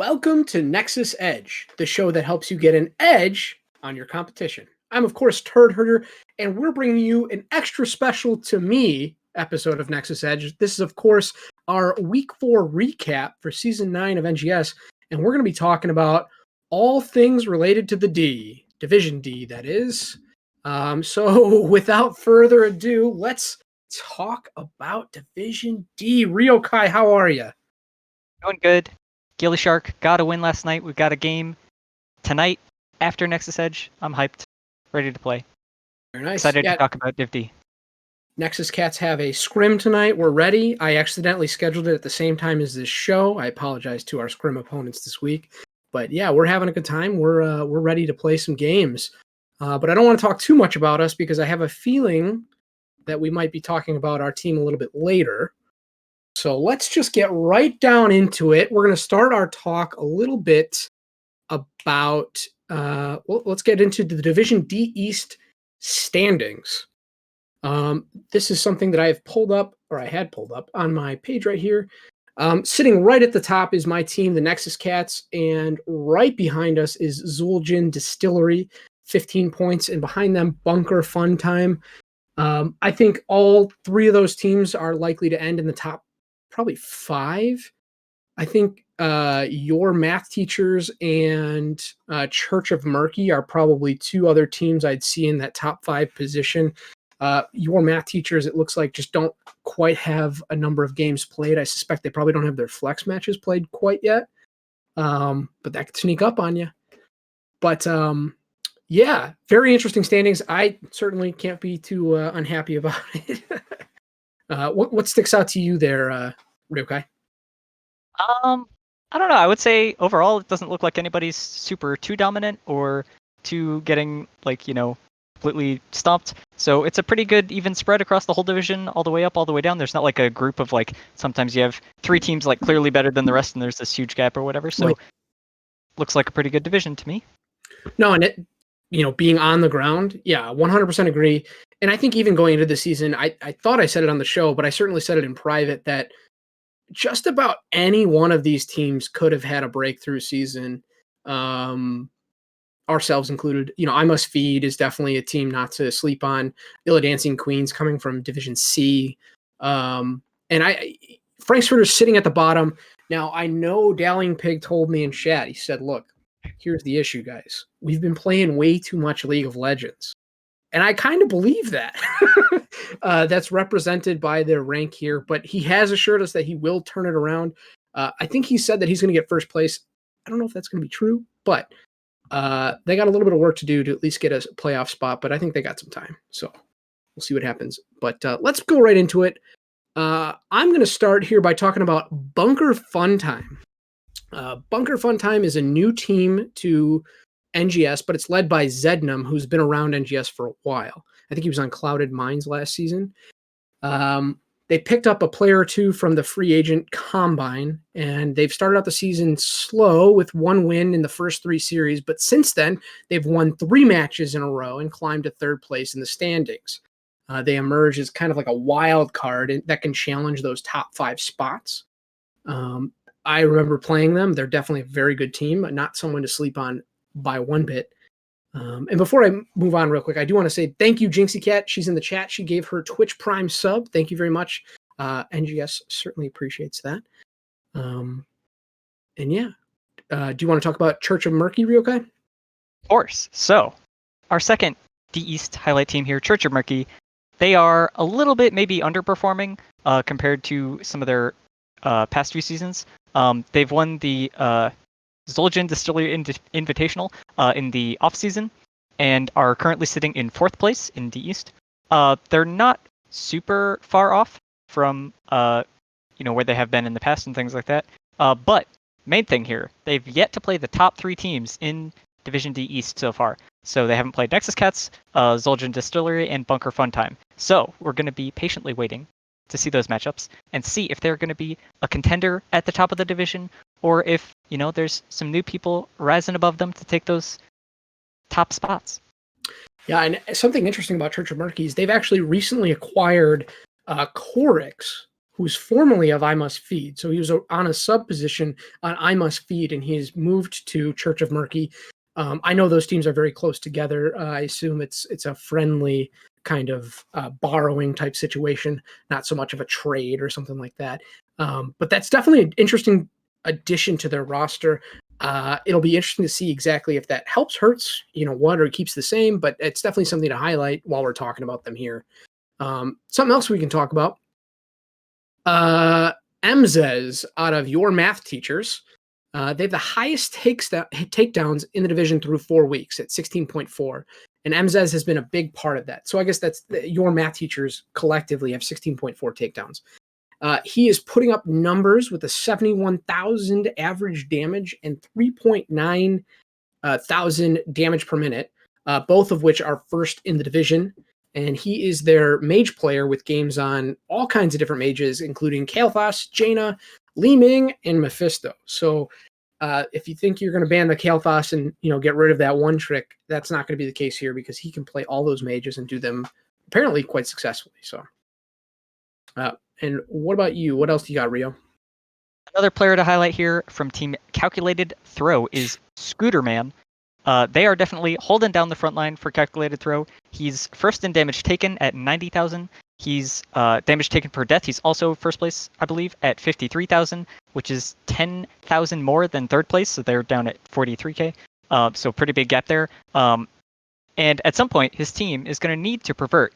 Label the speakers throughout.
Speaker 1: Welcome to Nexus Edge, the show that helps you get an edge on your competition. I'm, of course, Turd Herder, and we're bringing you an extra special to me episode of Nexus Edge. This is, of course, our Week 4 recap for Season 9 of NGS, and we're going to be talking about all things related to the D, Division D, that is. So, without further ado, let's talk about Division D. Ryokai, how are you?
Speaker 2: Doing good. Gilly Shark got a win last night. We've got a game tonight after Nexus Edge. I'm hyped. Ready to play.
Speaker 1: Very nice.
Speaker 2: Excited to talk about Div D.
Speaker 1: Nexus Cats have a scrim tonight. We're ready. I accidentally scheduled it at the same time as this show. I apologize to our scrim opponents this week. But yeah, we're having a good time. We're ready to play some games. But I don't want to talk too much about us because I have a feeling that we might be talking about our team a little bit later. So let's just get right down into it. We're going to start our talk a little bit about, let's get into the Division D East standings. This is something that I have pulled up, or I had pulled up on my page right here. Sitting right at the top is my team, the Nexus Cats, and right behind us is Zul'jin Distillery, 15 points, and behind them, Bunker Fun Time. I think all three of those teams are likely to end in the top probably 5. I think your math teachers and Church of Murky are probably 2 other teams I'd see in that top 5 position. Your math teachers, it looks like, just don't quite have a number of games played. I suspect they probably don't have their flex matches played quite yet. But that could sneak up on you. But yeah, very interesting standings. I certainly can't be too unhappy about it. What sticks out to you there, Ryokai?
Speaker 2: I don't know. I would say overall it doesn't look like anybody's super too dominant or too getting completely stumped. So it's a pretty good even spread across the whole division, all the way up, all the way down. There's not like a group of sometimes you have 3 teams clearly better than the rest and there's this huge gap or whatever. So looks like a pretty good division to me.
Speaker 1: No, and it, being on the ground, yeah, 100% agree. And I think even going into the season, I thought I said it on the show, but I certainly said it in private that just about any one of these teams could have had a breakthrough season, ourselves included. I Must Feed is definitely a team not to sleep on. Illa Dancing Queens coming from Division C. And Frankfurter's sitting at the bottom. Now, I know Dallying Pig told me in chat, he said, look, here's the issue, guys. We've been playing way too much League of Legends. And I kind of believe that. That's represented by their rank here, but he has assured us that he will turn it around. I think he said that he's going to get first place. I don't know if that's going to be true, but they got a little bit of work to do to at least get a playoff spot, but I think they got some time. So we'll see what happens. But let's go right into it. I'm going to start here by talking about Bunker Fun Time. Bunker Fun Time is a new team to NGS, but it's led by Zednam, who's been around NGS for a while. I think he was on Clouded Minds last season. They picked up a player or 2 from the free agent combine, and they've started out the season slow with 1 win in the first 3 series, but since then, they've won 3 matches in a row and climbed to 3rd place in the standings. They emerge as kind of like a wild card that can challenge those top 5 spots. I remember playing them. They're definitely a very good team, not someone to sleep on by one bit. And before I move on real quick, I do want to say thank you, Jinxie Cat. She's in the chat. She gave her Twitch Prime sub. Thank you very much. NGS certainly appreciates that. And yeah, do you want to talk about Church of Murky, Ryokai?
Speaker 2: Of course. So our second D East highlight team here, Church of Murky, they are a little bit maybe underperforming compared to some of their past few seasons. They've won the Zul'jin Distillery Invitational in the off-season and are currently sitting in 4th place in D East. They're not super far off from where they have been in the past and things like that. But main thing here, they've yet to play the top 3 teams in Division D East so far. So they haven't played Nexus Cats, Zul'jin Distillery, and Bunker Fun Time. So we're going to be patiently waiting to see those matchups and see if they're going to be a contender at the top of the division or if, there's some new people rising above them to take those top spots.
Speaker 1: Yeah, and something interesting about Church of Murky is they've actually recently acquired Corix, who's formerly of I Must Feed. So he was on a sub position on I Must Feed, and he's moved to Church of Murky. I know those teams are very close together. I assume it's a friendly kind of borrowing type situation, not so much of a trade or something like that. But that's definitely an interesting addition to their roster. It'll be interesting to see exactly if that helps, hurts, what, or keeps the same, but it's definitely something to highlight while we're talking about them here. Something else we can talk about. MZES out of Your Math Teachers. They have the highest takedowns in the division through 4 weeks at 16.4. And MZES has been a big part of that. So I guess that's Your Math Teachers collectively have 16.4 takedowns. He is putting up numbers with a 71,000 average damage and 3.9 thousand damage per minute, both of which are first in the division. And he is their mage player with games on all kinds of different mages, including Kael'thas, Jaina, Li Ming, and Mephisto. So if you think you're going to ban the Kael'thas and get rid of that one trick, that's not going to be the case here, because he can play all those mages and do them apparently quite successfully. So, and what about you? What else do you got, Rio?
Speaker 2: Another player to highlight here from Team Calculated Throw is Scooter Man. They are definitely holding down the front line for Calculated Throw. He's first in damage taken at 90,000. He's damage taken per death. He's also first place, I believe, at 53,000, which is 10,000 more than third place. So they're down at 43k. So pretty big gap there. And at some point, his team is going to need to pervert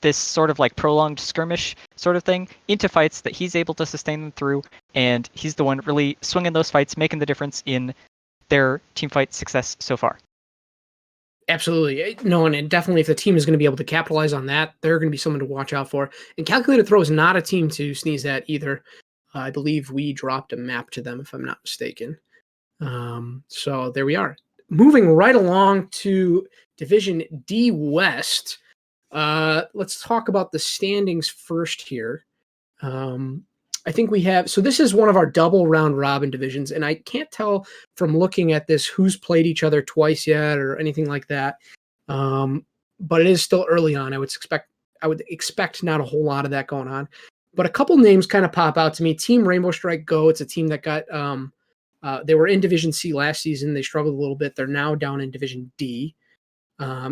Speaker 2: this sort of like prolonged skirmish sort of thing into fights that he's able to sustain them through. And he's the one really swinging those fights, making the difference in their team fight success so far.
Speaker 1: Absolutely. No, and definitely if the team is going to be able to capitalize on that, they're going to be someone to watch out for. And Calculated Throw is not a team to sneeze at either. I believe we dropped a map to them, if I'm not mistaken. So there we are. Moving right along to Division D West. Let's talk about the standings first here. I think we have, so this is one of our double round robin divisions, and I can't tell from looking at this who's played each other twice yet or anything like that. But it is still early on. I would expect not a whole lot of that going on. But a couple names kind of pop out to me. Team Rainbow Strike Go. It's a team that got they were in Division C last season. They struggled a little bit. They're now down in Division D.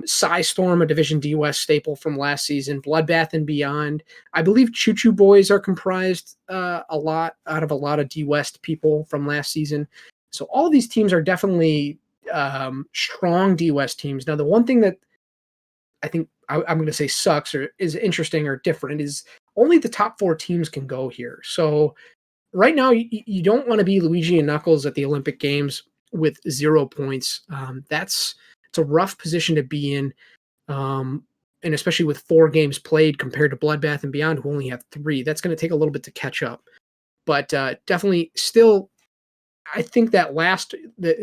Speaker 1: Storm, a Division D West staple from last season, Bloodbath and Beyond. I believe Choo Choo Boys are comprised a lot of D West people from last season. So all of these teams are definitely strong D West teams. Now, the one thing that I think I'm going to say sucks or is interesting or different is only the top 4 teams can go here. So right now, you don't want to be Luigi and Knuckles at the Olympic Games with 0 points. It's a rough position to be in, and especially with 4 games played compared to Bloodbath and Beyond, who only have 3. That's going to take a little bit to catch up. But definitely still, I think it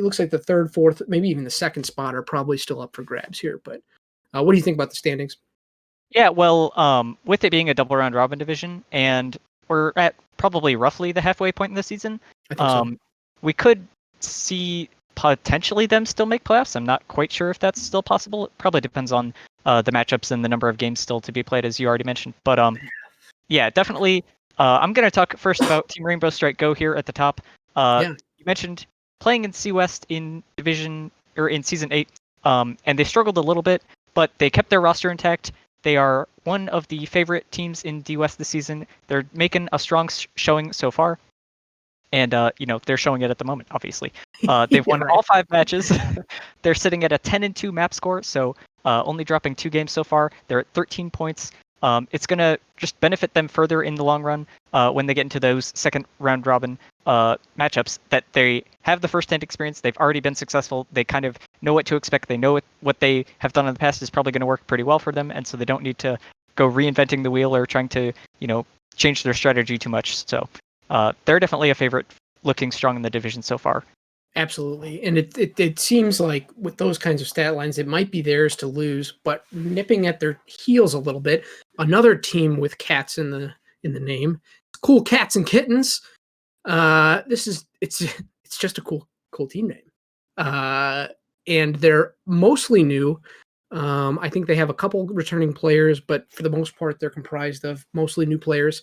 Speaker 1: looks like the 3rd, 4th, maybe even the 2nd spot are probably still up for grabs here. But what do you think about the standings?
Speaker 2: Yeah, well, with it being a double round robin division, and we're at probably roughly the halfway point in the season,
Speaker 1: I think so.
Speaker 2: We could see potentially them still make playoffs. I'm not quite sure if that's still possible. It probably depends on the matchups and the number of games still to be played, as you already mentioned. But yeah, definitely. I'm going to talk first about Team Rainbow Strike Go here at the top. You mentioned playing in C West in Division or in Season 8, and they struggled a little bit, but they kept their roster intact. They are one of the favorite teams in D West this season. They're making a strong showing so far. And, they're showing it at the moment, obviously. They've won all 5 matches. They're sitting at a 10-2 map score, so only dropping 2 games so far. They're at 13 points. It's going to just benefit them further in the long run when they get into those second round robin matchups, that they have the first-hand experience. They've already been successful. They kind of know what to expect. They know what they have done in the past is probably going to work pretty well for them, and so they don't need to go reinventing the wheel or trying to, change their strategy too much. So they're definitely a favorite, looking strong in the division so far.
Speaker 1: Absolutely. And it seems like with those kinds of stat lines, it might be theirs to lose, but nipping at their heels a little bit, another team with cats in the name, Cool Cats and Kittens. It's just a cool team name. And they're mostly new. I think they have a couple returning players, but for the most part, they're comprised of mostly new players.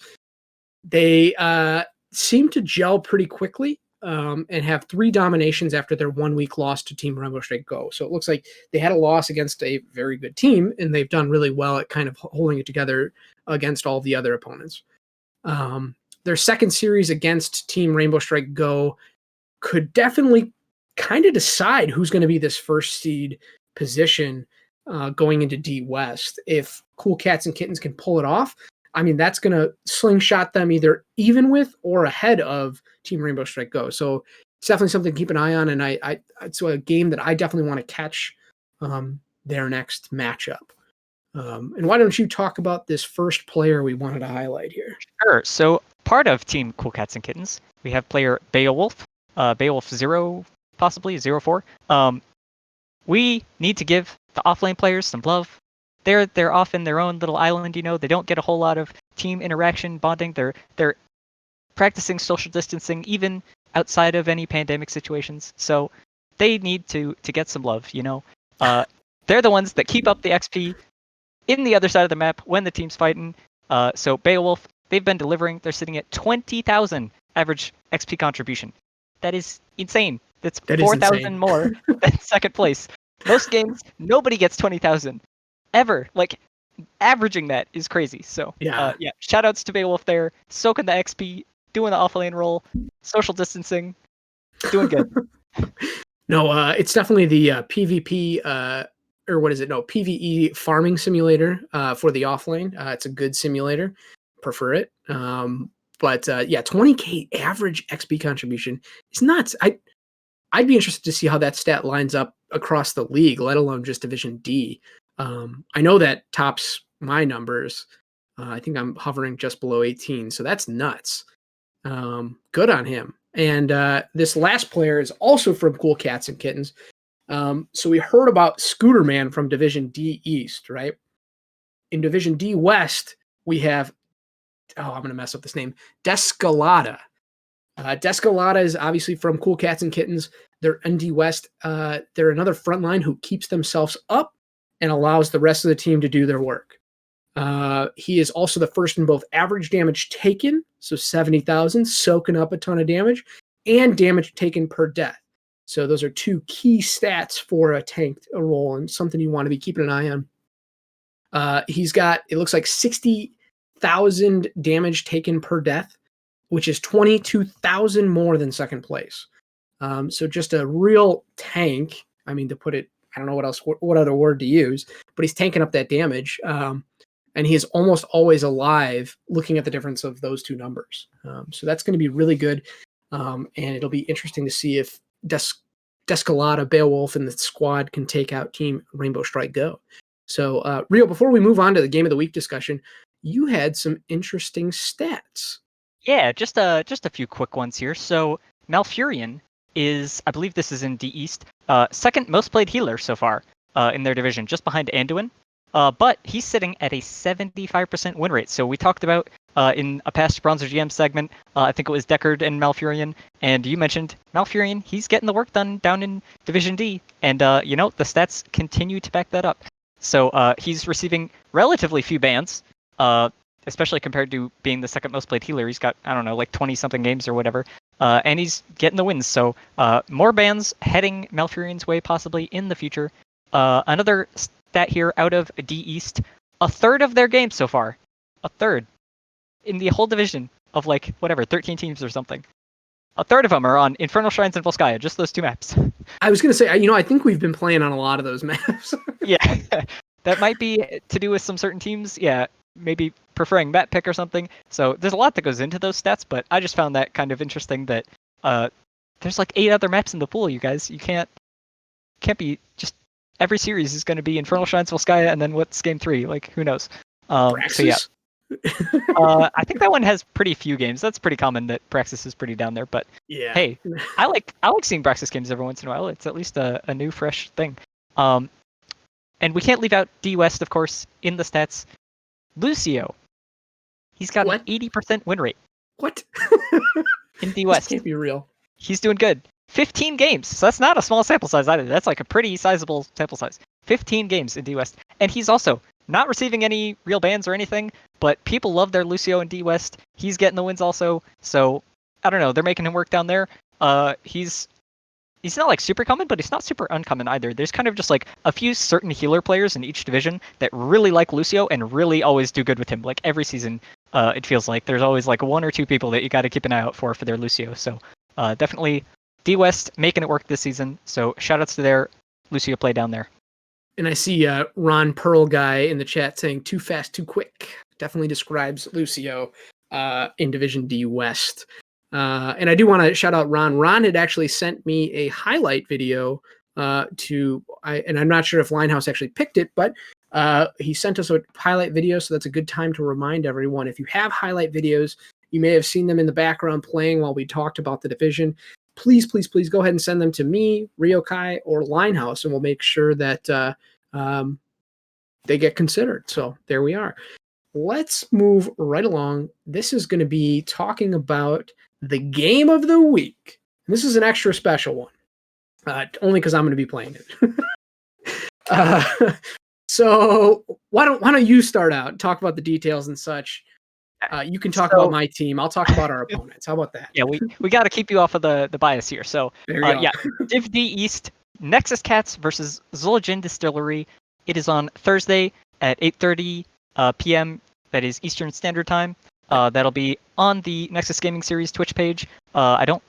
Speaker 1: They seem to gel pretty quickly and have 3 dominations after their 1-week loss to Team Rainbow Strike Go. So it looks like they had a loss against a very good team, and they've done really well at kind of holding it together against all the other opponents. Their second series against Team Rainbow Strike Go could definitely kind of decide who's going to be this first seed position going into D West. If Cool Cats and Kittens can pull it off, I mean, that's going to slingshot them either even with or ahead of Team Rainbow Strike Go. So it's definitely something to keep an eye on, and it's a game that I definitely want to catch their next matchup. And why don't you talk about this first player we wanted to highlight here?
Speaker 2: Sure. So part of Team Cool Cats and Kittens, we have player Beowulf, Beowulf 0, possibly 04. We need to give the offlane players some love. They're off in their own little island, you know. They don't get a whole lot of team interaction, bonding. They're practicing social distancing even outside of any pandemic situations. So they need to get some love, you know. They're the ones that keep up the XP in the other side of the map when the team's fighting. So Beowulf, they've been delivering. They're sitting at 20,000 average XP contribution. That is insane. That's 4,000 more than second place. Most games, nobody gets 20,000 ever. Like, averaging that is crazy. So yeah, shout outs to Beowulf there, soaking the XP, doing the offlane roll, social distancing, doing good.
Speaker 1: No, it's definitely the PvP or what is it? No, PvE farming simulator for the offlane. It's a good simulator. Prefer it. But 20k average XP contribution is nuts. I'd be interested to see how that stat lines up across the league, let alone just Division D. I know that tops my numbers. I think I'm hovering just below 18, so that's nuts. Good on him. And this last player is also from Cool Cats and Kittens. So we heard about Scooter Man from Division D East, right? In Division D West, we have, I'm going to mess up this name, Descalada. Descalada is obviously from Cool Cats and Kittens. They're ND West. They're another frontline who keeps themselves up and allows the rest of the team to do their work. He is also the first in both average damage taken, so 70,000, soaking up a ton of damage, and damage taken per death. So those are 2 key stats for a tanked role and something you want to be keeping an eye on. He's got, it looks like 60,000 damage taken per death, which is 22,000 more than second place. So just a real tank. I mean, to put it, I don't know what other word to use, but he's tanking up that damage. And he is almost always alive looking at the difference of those 2 numbers. So that's going to be really good. And it'll be interesting to see if Descalada, Beowulf, and the squad can take out Team Rainbow Strike Go. So, Rio, before we move on to the Game of the Week discussion, you had some interesting stats.
Speaker 2: Yeah, just a few quick ones here. So Malfurion is, I believe this is in D East, second most played healer so far in their division, just behind Anduin. But he's sitting at a 75% win rate. So we talked about in a past Bronzer GM segment, I think it was Deckard and Malfurion, and you mentioned Malfurion, he's getting the work done down in Division D, and the stats continue to back that up. So he's receiving relatively few bans, especially compared to being the second most played healer. He's got, I don't know, like 20-something games or whatever, and he's getting the wins. So more bans heading Malfurion's way possibly in the future. Another stat here out of D East, a third of their games so far, a third in the whole division of 13 teams or something. A third of them are on Infernal Shrines and Volskaya, just those 2 maps.
Speaker 1: I was going to say, I think we've been playing on a lot of those maps.
Speaker 2: Yeah, that might be to do with some certain teams. Yeah, maybe preferring map pick or something. So there's a lot that goes into those stats, but I just found that kind of interesting that there's 8 other maps in the pool, you guys. You can't be just every series is going to be Infernal Shrines, Volskaya, and then what's game 3? Who knows? So yeah. I think that one has pretty few games. That's pretty common that Praxis is pretty down there. But yeah, hey, I like seeing Praxis games every once in a while. It's at least a new, fresh thing. And we can't leave out D West, of course, in the stats. Lucio, he's got an 80% win rate.
Speaker 1: What?
Speaker 2: In D West.
Speaker 1: This can't be real.
Speaker 2: He's doing good. 15 games. So that's not a small sample size either. That's a pretty sizable sample size. 15 games in D West. And he's also not receiving any real bans or anything. but people love their Lucio in D West. He's getting the wins also. So I don't know. They're making him work down there. He's not like super common, but he's not super uncommon either. There's kind of just like a few certain healer players in each division that really like Lucio and really always do good with him. Like every season, it feels like there's always like one or two people that you got to keep an eye out for their Lucio. So definitely D West making it work this season. So shout outs to their Lucio play down there.
Speaker 1: And I see Ron Pearl guy in the chat saying "too fast, too quick." Definitely describes Lucio in Division D West. And I do want to shout out Ron. Ron had actually sent me a highlight video and I'm not sure if Linehouse actually picked it, but he sent us a highlight video. So that's a good time to remind everyone. If you have highlight videos, you may have seen them in the background playing while we talked about the division. Please, please, please go ahead and send them to me, Ryokai, or Linehouse, and we'll make sure that they get considered. So there we are. Let's move right along. This is going to be talking about the game of the week. And this is an extra special one, only because I'm going to be playing it. So why don't you start out and talk about the details and such? You can talk about my team. I'll talk about our opponents. How about that?
Speaker 2: Yeah, we got to keep you off of the bias here. So yeah, Div D East, Nexus Cats versus Zul'jin Distillery. It is on Thursday at 8:30 p.m. That is Eastern Standard Time. That'll be on the Nexus Gaming Series Twitch page. I don't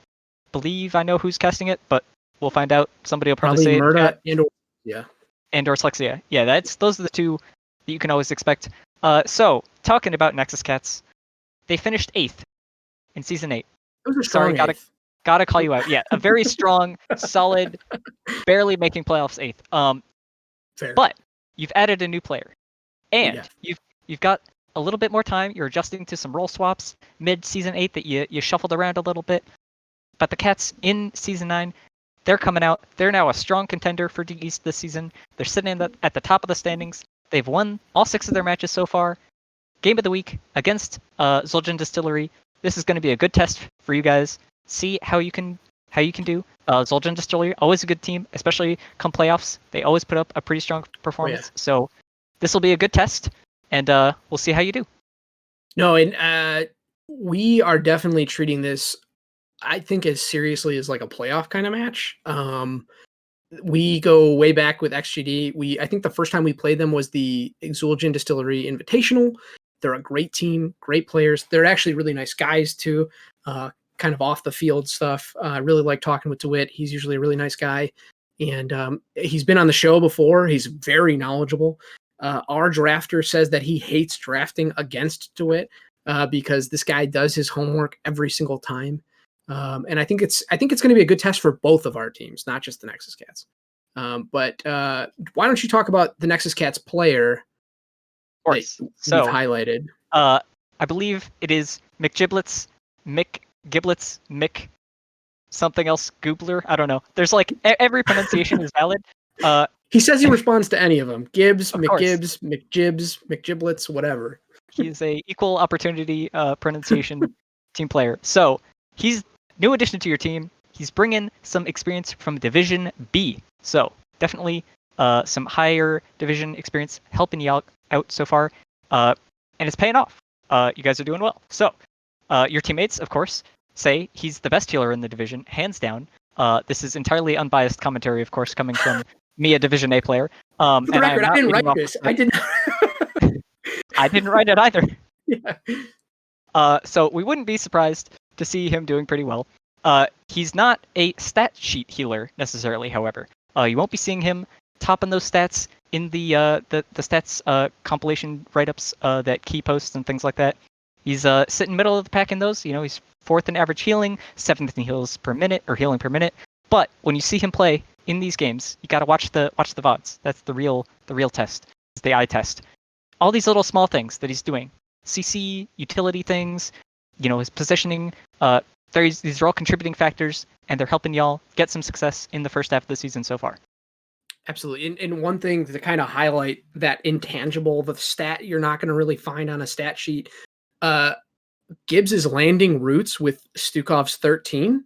Speaker 2: believe I know who's casting it, but we'll find out. Somebody will probably say
Speaker 1: Murda
Speaker 2: it. And Slexia. Yeah, those are the two that you can always expect. So talking about Nexus Cats, they finished 8th in Season 8.
Speaker 1: Those are strong.
Speaker 2: Sorry, gotta call you out. Yeah, a very strong, solid, barely making playoffs 8th.
Speaker 1: Fair.
Speaker 2: But you've added a new player, and you've got a little bit more time. You're adjusting to some role swaps mid Season 8 that you shuffled around a little bit. But the Cats in Season 9, they're coming out. They're now a strong contender for D East this season. They're sitting at the top of the standings. They've won all 6 of their matches so far. Game of the week against Zul'jin Distillery. This is going to be a good test for you guys. See how you can do. Zul'jin Distillery, always a good team, especially come playoffs. They always put up a pretty strong performance.
Speaker 1: Oh, yeah.
Speaker 2: So this will be a good test, and we'll see how you do.
Speaker 1: No, and we are definitely treating this, I think, as seriously as like a playoff kind of match. We go way back with XGD. I think the first time we played them was the Zul'jin Distillery Invitational. They're a great team, great players. They're actually really nice guys too. Kind of off the field stuff. I really like talking with DeWitt. He's usually a really nice guy, and he's been on the show before. He's very knowledgeable. Our drafter says that he hates drafting against DeWitt because this guy does his homework every single time. And I think it's going to be a good test for both of our teams, not just the Nexus Cats. But why don't you talk about the Nexus Cats player?
Speaker 2: Of course. So
Speaker 1: you've highlighted.
Speaker 2: I believe it is Mick something else, Goobler. I don't know. There's like every pronunciation is valid.
Speaker 1: He says he responds to any of them. Gibbs,
Speaker 2: McGibbs,
Speaker 1: McJibs, McGiblets, whatever.
Speaker 2: He's a equal opportunity pronunciation team player. So he's new addition to your team. He's bringing some experience from Division B. So definitely some higher division experience helping you out so far. And it's paying off. You guys are doing well. So your teammates, of course, say he's the best healer in the division, hands down. This is entirely unbiased commentary, of course, coming from me, a Division A player.
Speaker 1: For the record, I didn't write this. I didn't.
Speaker 2: I didn't write it either.
Speaker 1: Yeah.
Speaker 2: So we wouldn't be surprised to see him doing pretty well. He's not a stat sheet healer necessarily, however. You won't be seeing him topping those stats in the stats compilation write-ups that Key posts and things like that. He's sitting middle of the pack in those. You know, he's 4th in average healing, 7th in heals per minute or healing per minute. But when you see him play in these games, you gotta watch the VODs. That's the real test. It's the eye test. All these little small things that he's doing, CC, utility things, you know, his positioning. These are all contributing factors, and they're helping y'all get some success in the first half of the season so far.
Speaker 1: Absolutely. And one thing to kind of highlight that intangible, the stat you're not going to really find on a stat sheet. Gibbs is landing roots with Stukov's 13.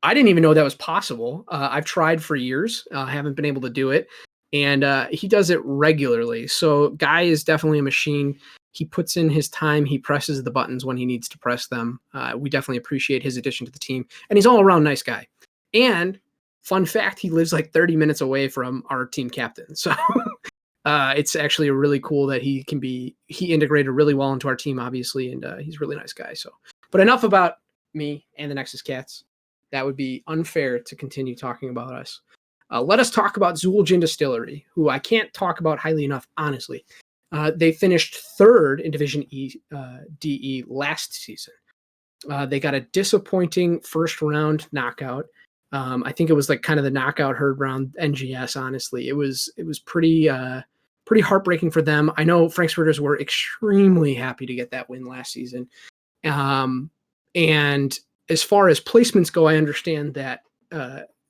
Speaker 1: I didn't even know that was possible. I've tried for years. Haven't been able to do it. And he does it regularly. So Guy is definitely a machine. He puts in his time. He presses the buttons when he needs to press them. We definitely appreciate his addition to the team. And he's all around nice guy. And fun fact, he lives like 30 minutes away from our team captain. So it's actually really cool that he integrated really well into our team, obviously. And he's a really nice guy. So, but enough about me and the Nexus Cats. That would be unfair to continue talking about us. Let us talk about Zul'jin Distillery, who I can't talk about highly enough, honestly. They finished third in Division DE last season. They got a disappointing first round knockout. I think it was like kind of the knockout herd round NGS. Honestly, it was pretty heartbreaking for them. I know Frankfurters were extremely happy to get that win last season. And as far as placements go, I understand that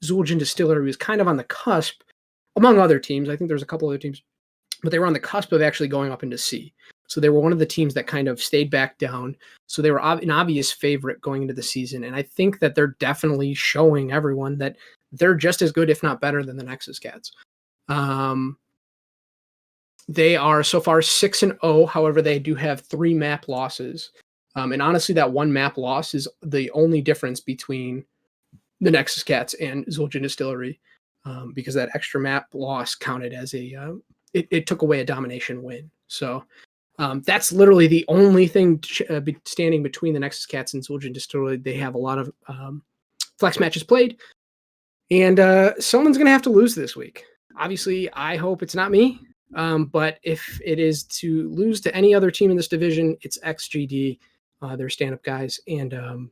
Speaker 1: Zul'jin Distillery was kind of on the cusp, among other teams. I think there's a couple other teams, but they were on the cusp of actually going up into C. So they were one of the teams that kind of stayed back down. So they were an obvious favorite going into the season. And I think that they're definitely showing everyone that they're just as good, if not better, than the Nexus Cats. They are so far 6-0. However, they do have 3 map losses. And honestly, that 1 map loss is the only difference between the Nexus Cats and Zul'jin Distillery, because that extra map loss counted as it took away a domination win. So that's literally the only thing standing between the Nexus Cats and Zul'jin Distillery. They have a lot of flex matches played, and someone's going to have to lose this week. Obviously, I hope it's not me, but if it is to lose to any other team in this division, it's XGD. They're stand-up guys, and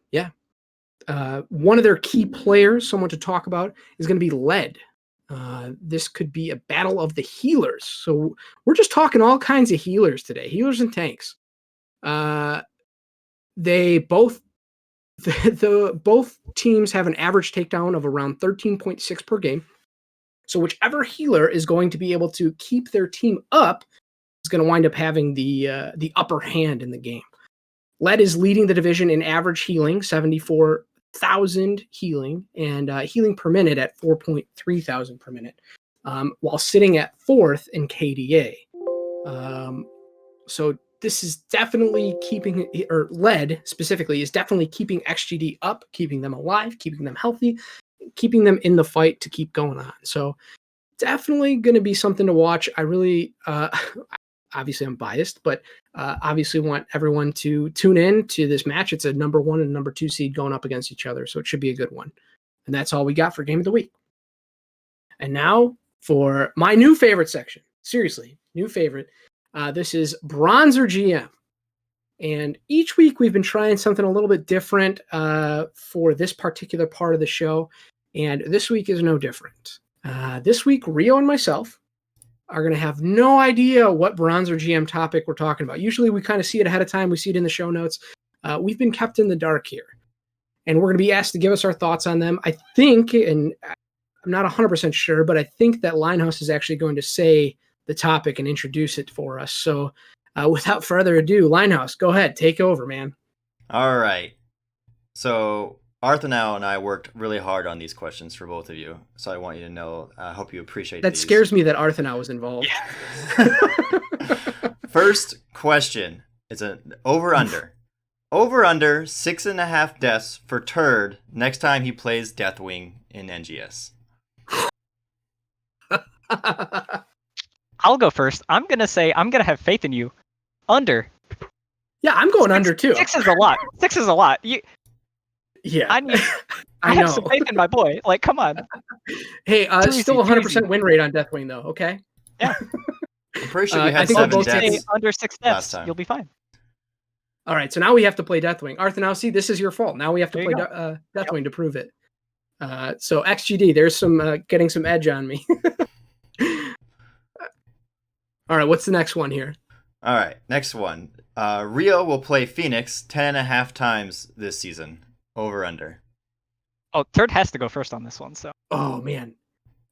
Speaker 1: one of their key players, someone to talk about, is going to be Lead. This could be a battle of the healers. So we're just talking all kinds of healers today, healers and tanks. They both teams have an average takedown of around 13.6 per game. So whichever healer is going to be able to keep their team up is going to wind up having the upper hand in the game. Lead is leading the division in average healing, 74,000 healing, and healing per minute at 4.3,000 per minute, while sitting at 4th in KDA. So this is definitely keeping, or Lead specifically, is definitely keeping XGD up, keeping them alive, keeping them healthy, keeping them in the fight to keep going on. So definitely going to be something to watch. I really, obviously I'm biased, but obviously want everyone to tune in to this match. It's a number 1 and number 2 seed going up against each other, so it should be a good one. And that's all we got for Game of the Week. And now for my new favorite section. Seriously, new favorite. This is Bronzer GM. And each week we've been trying something a little bit different for this particular part of the show. And this week is no different. This week, Rio and myself are going to have no idea what Bronzer GM topic we're talking about. Usually we kind of see it ahead of time. We see it in the show notes. We've been kept in the dark here. And we're going to be asked to give us our thoughts on them. I think, and I'm not 100% sure, but I think that Linehouse is actually going to say the topic and introduce it for us. So without further ado, Linehouse, go ahead. Take over, man.
Speaker 3: All right. So Arthur and I worked really hard on these questions for both of you. So I want you to know, I hope you appreciate
Speaker 1: that.
Speaker 3: These.
Speaker 1: Scares me that Arthur was involved.
Speaker 3: Yeah. First question. It's an over-under. Over-under 6.5 deaths for Turd next time he plays Deathwing in NGS.
Speaker 2: I'll go first. I'm going to say I'm going to have faith in you. Under.
Speaker 1: Yeah, I'm going under too.
Speaker 2: 6 is a lot. 6 is a lot.
Speaker 1: Yeah.
Speaker 2: I have some faith in my boy. Like, come on.
Speaker 1: Hey, still 100% win rate on Deathwing though, okay?
Speaker 2: Yeah.
Speaker 3: I'm pretty sure you had
Speaker 1: I think
Speaker 3: 7
Speaker 1: both
Speaker 3: deaths.
Speaker 2: Under 6 deaths, you'll be fine.
Speaker 1: All right, so now we have to play Deathwing. Arthur, now see, this is your fault. Now we have to play Deathwing to prove it. So XGD, there's some getting some edge on me. All right, what's the next one here?
Speaker 3: All right, next one. Rio will play Phoenix 10.5 times this season. Over under.
Speaker 2: Oh, Turd has to go first on this one. So.
Speaker 1: Oh man,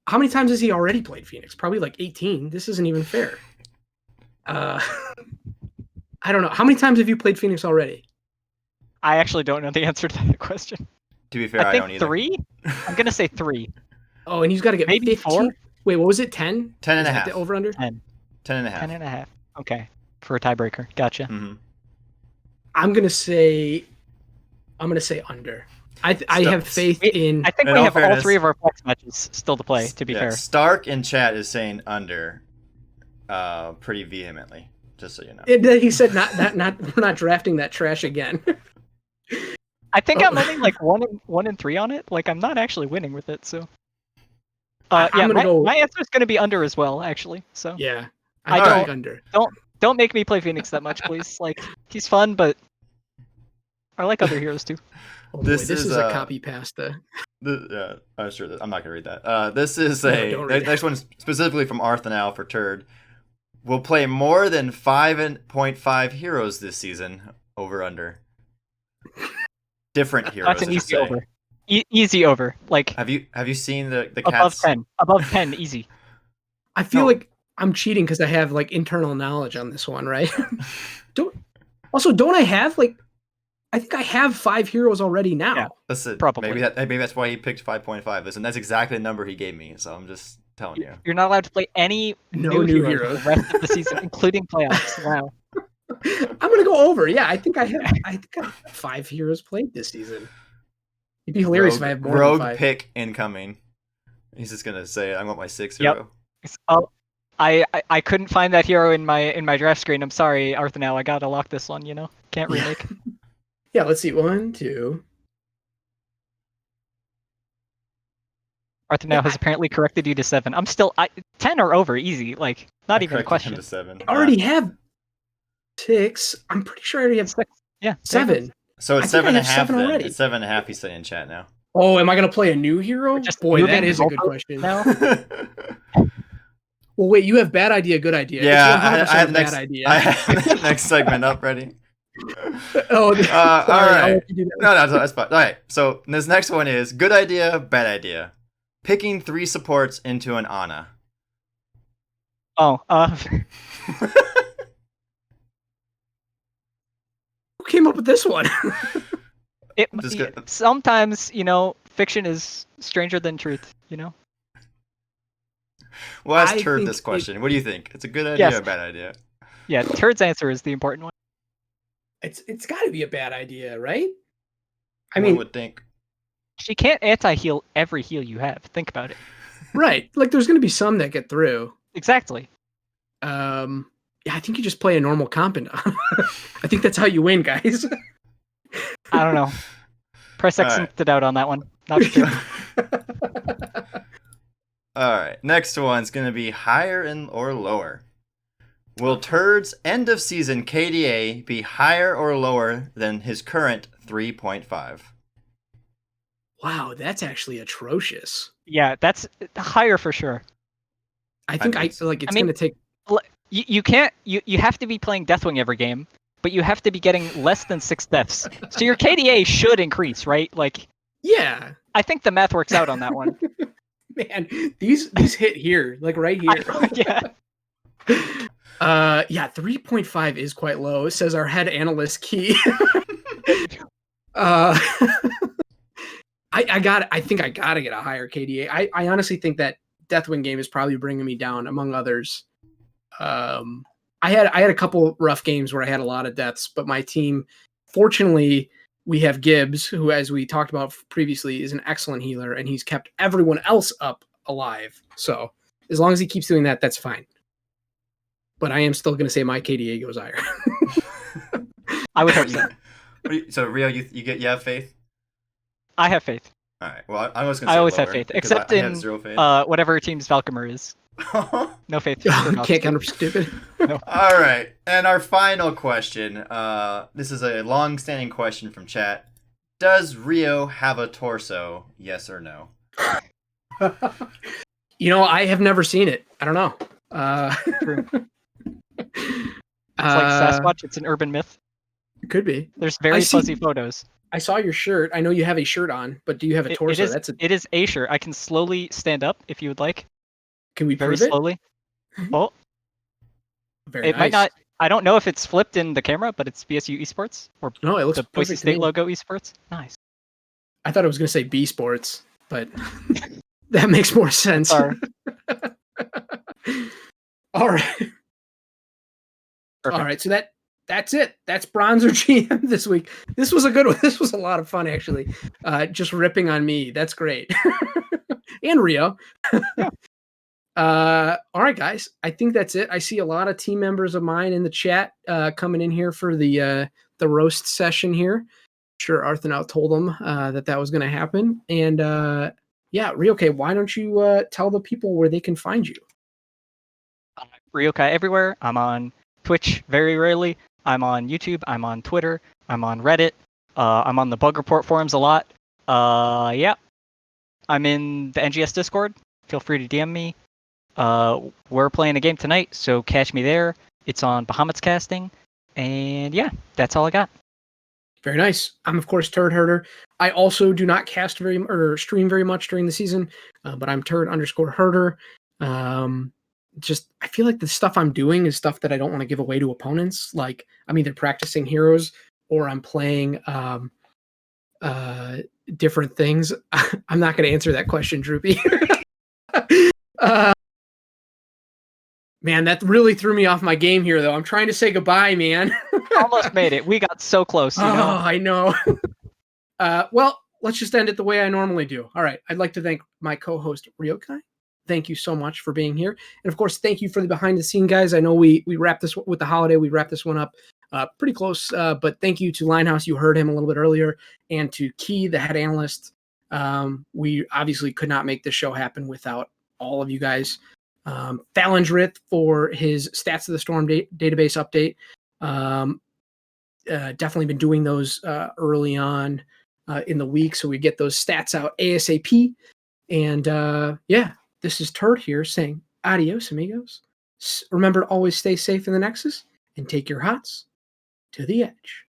Speaker 1: how many times has he already played Phoenix? Probably like 18. This isn't even fair. I don't know. How many times have you played Phoenix already?
Speaker 2: I actually don't know the answer to that question.
Speaker 3: To be fair, I don't either.
Speaker 2: 3? I'm going to say 3.
Speaker 1: Oh, and he's got to get
Speaker 2: maybe
Speaker 1: 15? 4? Wait, what was it? 10?
Speaker 3: 10.5.
Speaker 1: Over under?
Speaker 2: 10.
Speaker 3: 10.5.
Speaker 2: 10.5. Okay. for a tiebreaker. Gotcha.
Speaker 3: Mm-hmm.
Speaker 1: I'm gonna say under. I have faith in.
Speaker 2: I think
Speaker 3: In
Speaker 2: we
Speaker 3: all
Speaker 2: have all
Speaker 3: fairness-
Speaker 2: 3 of our flex matches still to play. To be fair,
Speaker 3: Stark in chat is saying under, pretty vehemently. Just so you know.
Speaker 1: He said we're not drafting that trash again.
Speaker 2: I think I'm only like 1 and 3 on it. Like I'm not actually winning with it. So,
Speaker 1: I'm gonna go.
Speaker 2: my answer is going to be under as well. Actually, so
Speaker 1: Yeah,
Speaker 2: I
Speaker 1: I
Speaker 2: don't-
Speaker 1: think under.
Speaker 2: don't make me play Phoenix that much, please. Like he's fun, but I like other heroes too.
Speaker 1: Oh boy,
Speaker 3: This
Speaker 1: this
Speaker 3: is,
Speaker 1: is a copy pasta.
Speaker 3: Yeah, I'm sure I'm not gonna read that. This is
Speaker 1: don't read
Speaker 3: next one is specifically from Arthanal for Turd. We'll play more than 5.5 heroes this season. Over under. Different heroes.
Speaker 2: That's an
Speaker 3: I should
Speaker 2: easy
Speaker 3: say.
Speaker 2: over. Easy over. Like
Speaker 3: Have you seen the
Speaker 2: above
Speaker 3: cats?
Speaker 2: 10. Above 10, easy.
Speaker 1: I feel
Speaker 3: No.
Speaker 1: like I'm cheating because I have like internal knowledge on this one, right? don't I have like? I think I have 5 heroes already now.
Speaker 2: Yeah.
Speaker 3: Listen,
Speaker 2: Probably.
Speaker 3: maybe that's why he picked 5.5. Listen, that's exactly the number he gave me. So I'm just telling you.
Speaker 2: You're not allowed to play any
Speaker 1: No new
Speaker 2: new
Speaker 1: heroes.
Speaker 2: heroes the rest of the season, including playoffs. Wow.
Speaker 1: I'm gonna go over. Yeah, I think I have 5 heroes played this season. It'd be hilarious if I have more
Speaker 3: Rogue
Speaker 1: than 5.
Speaker 3: pick incoming. He's just gonna say, "I want my 6
Speaker 2: Yep.
Speaker 3: hero."
Speaker 2: Oh, I couldn't find that hero in my draft screen. I'm sorry, Arthanal. I gotta lock this one. Can't
Speaker 1: Yeah.
Speaker 2: remake.
Speaker 1: Yeah, let's see. 1, 2.
Speaker 2: Arthanal has apparently corrected you to 7. I'm still 10 or over, easy. Like not
Speaker 3: I
Speaker 2: even a
Speaker 3: corrected him
Speaker 2: question.
Speaker 3: to 7.
Speaker 1: I already have 6. I'm pretty sure I already have
Speaker 2: 6. Yeah,
Speaker 1: 7.
Speaker 3: So it's
Speaker 1: I think I
Speaker 3: 7.5
Speaker 1: have 7
Speaker 3: then.
Speaker 1: already.
Speaker 3: It's 7.5. He's saying in chat now.
Speaker 1: Oh, am I gonna play a new hero?
Speaker 2: Just
Speaker 1: Boy, that
Speaker 2: moving
Speaker 1: is a good
Speaker 2: goalposts
Speaker 1: question.
Speaker 2: now.
Speaker 1: Well, wait, you have bad idea, good idea.
Speaker 3: Yeah,
Speaker 1: it's 100%
Speaker 3: I have
Speaker 1: bad
Speaker 3: next.
Speaker 1: idea.
Speaker 3: I have the next segment up ready.
Speaker 1: Oh, sorry,
Speaker 3: all
Speaker 1: I'll
Speaker 3: right.
Speaker 1: let you do that.
Speaker 3: No, that's fine. All right. So this next one is good idea, bad idea. Picking 3 supports into an Ana.
Speaker 2: Oh,
Speaker 1: Who came up with this one?
Speaker 3: Just go-
Speaker 2: sometimes fiction is stranger than truth.
Speaker 3: We'll ask
Speaker 1: I
Speaker 3: Turd
Speaker 1: think
Speaker 3: this question. What do you think? It's a good idea
Speaker 2: Yes.
Speaker 3: or a bad idea?
Speaker 2: Yeah, Turd's answer is the important one.
Speaker 1: It's got to be a bad idea, right? I
Speaker 3: One
Speaker 1: mean,
Speaker 3: would think.
Speaker 2: She can't anti-heal every heal you have. Think about it.
Speaker 1: right? Like, there's going to be some that get through.
Speaker 2: Exactly.
Speaker 1: Yeah, I think you just play a normal comp, and I think that's how you win, guys.
Speaker 2: I don't know. Press X
Speaker 3: All right.
Speaker 2: it out on that one. Not sure.
Speaker 3: All right. Next one's going to be higher or lower. Will Turd's end of season KDA be higher or lower than his current 3.5?
Speaker 1: Wow, that's actually atrocious.
Speaker 2: Yeah, that's higher for sure.
Speaker 1: I think
Speaker 3: mean,
Speaker 1: it's going
Speaker 2: mean-
Speaker 1: to take.
Speaker 2: You can't. You have to be playing Deathwing every game, but you have to be getting less than 6 deaths. So your KDA should increase, right? Like,
Speaker 1: Yeah,
Speaker 2: I think the math works out on that one.
Speaker 1: man, these hit here, like right here.
Speaker 2: Yeah.
Speaker 1: Yeah, 3.5 is quite low. It says our head analyst key. I think I gotta get a higher KDA. I honestly think that Deathwing game is probably bringing me down, among others. I had a couple rough games where I had a lot of deaths, but my team, fortunately, we have Gibbs, who, as we talked about previously, is an excellent healer, and he's kept everyone else up alive. So as long as he keeps doing that, that's fine. But I am still going to say my KDA goes higher.
Speaker 2: I would hope so.
Speaker 3: So Rio, you have faith?
Speaker 2: I have faith.
Speaker 3: All right. Well, I was going to say
Speaker 2: I always have
Speaker 3: lower,
Speaker 2: faith,
Speaker 3: because
Speaker 2: except
Speaker 3: I have
Speaker 2: in
Speaker 3: 0 faith.
Speaker 2: whatever team's Valkymer is. No faith. for
Speaker 1: Can't
Speaker 2: Valkymer.
Speaker 1: counter stupid.
Speaker 3: All right. And our final question. This is a long-standing question from chat. Does Rio have a torso? Yes or no?
Speaker 1: I have never seen it. I don't know.
Speaker 2: True. It's like Sasquatch. It's an urban myth.
Speaker 1: Could be.
Speaker 2: There's very
Speaker 1: see-
Speaker 2: fuzzy photos.
Speaker 1: I saw your shirt. I know you have a shirt on, but do you have a torso?
Speaker 2: It is a shirt. I can slowly stand up if you would like.
Speaker 1: Can we
Speaker 2: Very
Speaker 1: prove
Speaker 2: slowly. Oh,
Speaker 1: Very
Speaker 2: it
Speaker 1: nice.
Speaker 2: might not. I don't know if it's flipped in the camera, but it's BSU Esports or
Speaker 1: No, it looks
Speaker 2: the Boise
Speaker 1: perfect to
Speaker 2: State
Speaker 1: me.
Speaker 2: logo Esports. Nice.
Speaker 1: I thought it was going to say B Sports, but that makes more sense.
Speaker 2: Sorry.
Speaker 1: All right.
Speaker 2: Perfect.
Speaker 1: All right, so that's it. That's Bronzer GM this week. This was a good one. This was a lot of fun, actually. Just ripping on me. That's great. And Rio.
Speaker 2: Yeah.
Speaker 1: All right, guys. I think that's it. I see a lot of team members of mine in the chat coming in here for the roast session here. Sure, Arthanel told them that was going to happen. And yeah, Ryokai, why don't you tell the people where they can find you?
Speaker 2: Ryokai everywhere. I'm on Twitch very rarely. I'm on YouTube. I'm on Twitter. I'm on Reddit. I'm on the Bug Report forums a lot. Yeah. I'm in the NGS Discord. Feel free to DM me. We're playing a game tonight, so catch me there. It's on Bahamut's Casting. And yeah, that's all I got.
Speaker 1: Very nice. I'm, of course, Turd Herder. I also do not cast or stream very much during the season, but I'm Turd_Herder. Just, I feel like the stuff I'm doing is stuff that I don't want to give away to opponents. Like, I'm either practicing heroes or I'm playing different things. I'm not going to answer that question, Droopy. Man, that really threw me off my game here, though. I'm trying to say goodbye, man.
Speaker 2: Almost made it. We got so close. You know?
Speaker 1: I know. Well, let's just end it the way I normally do. All right. I'd like to thank my co-host, Ryokai. Thank you so much for being here. And of course, thank you for the behind the scene guys. I know we wrapped this with the holiday. We wrapped this one up pretty close. But thank you to Linehouse. You heard him a little bit earlier. And to Key, the head analyst. We obviously could not make this show happen without all of you guys. Phalangrith for his Stats of the Storm database update. Definitely been doing those early on in the week, so we get those stats out ASAP. And yeah, this is Turd here saying adios, amigos. Remember to always stay safe in the Nexus and take your hots to the edge.